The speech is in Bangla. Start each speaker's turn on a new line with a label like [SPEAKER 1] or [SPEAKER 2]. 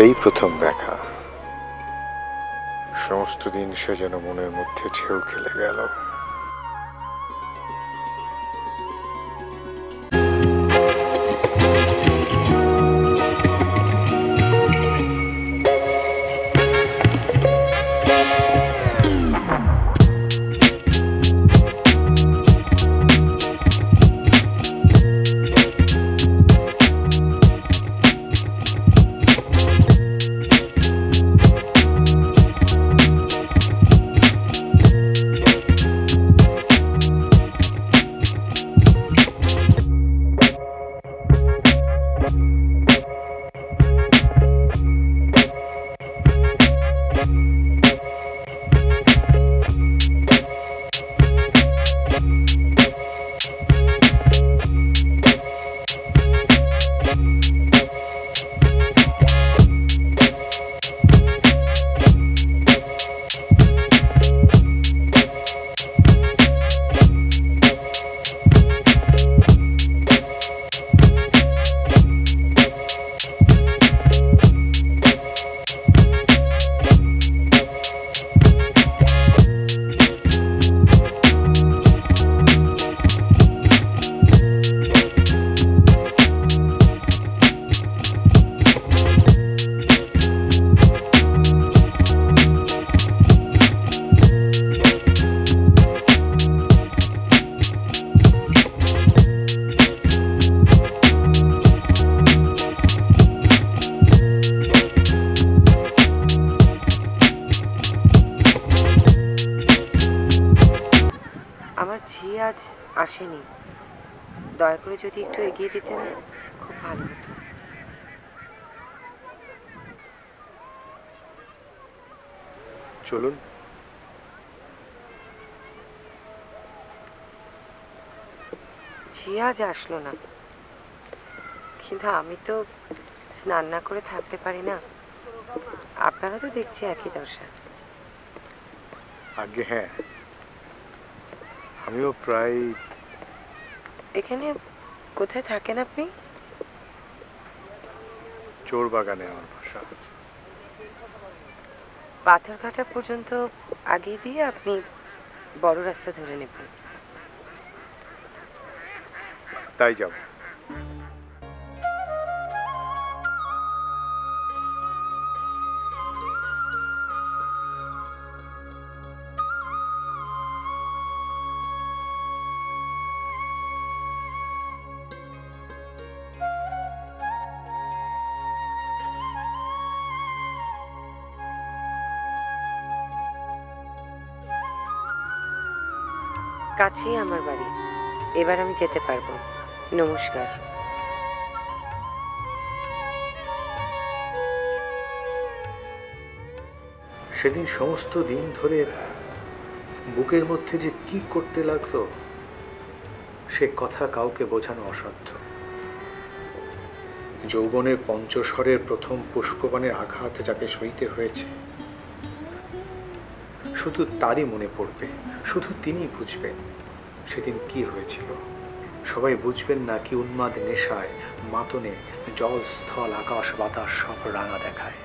[SPEAKER 1] এই প্রথম দেখা, সমস্ত দিন সে যেন মনের মধ্যে ঢেউ খেলে গেল।
[SPEAKER 2] আমার ঝি আজ আসেনি, দয়া করে যদি একটু এগিয়ে দিতেন খুব ভালো হতো।
[SPEAKER 1] চলুন।
[SPEAKER 2] ঝি আজ আসলো না, কিন্তু আমি তো স্নান না করে থাকতে পারি না। আপনারা তো দেখছি একই দশা।
[SPEAKER 1] আগে হ্যাঁ, আমিও প্রায়।
[SPEAKER 2] এখানে কোথায় থাকেন আপনি?
[SPEAKER 1] চোর বাগানে আমার বাসা।
[SPEAKER 2] পাথরঘাটা পর্যন্ত আগে দিয়ে আপনি বড় রাস্তা ধরে নেবেন।
[SPEAKER 1] তাই যাব।
[SPEAKER 2] কাছেই আমার বাড়ি, এবার আমি যেতে পারবো। নমস্কার।
[SPEAKER 1] সেদিন সমস্ত দিন ধরে বুকের মধ্যে যে কি করতে লাগলো সে কথা কাউকে বোঝানো অসাধ্য। যৌবনের পঞ্চস্বরের প্রথম পুষ্পবাণের আঘাত যাকে সইতে হয়েছে, শুধু তারই মনে পড়বে, শুধু তিনিই বুঝবেন সেদিন কি হয়েছিল। সবাই বুঝবেন না কি উন্মাদ নেশায় মাতনে জল স্থল আকাশ বাতাস সব রাঙা দেখায়।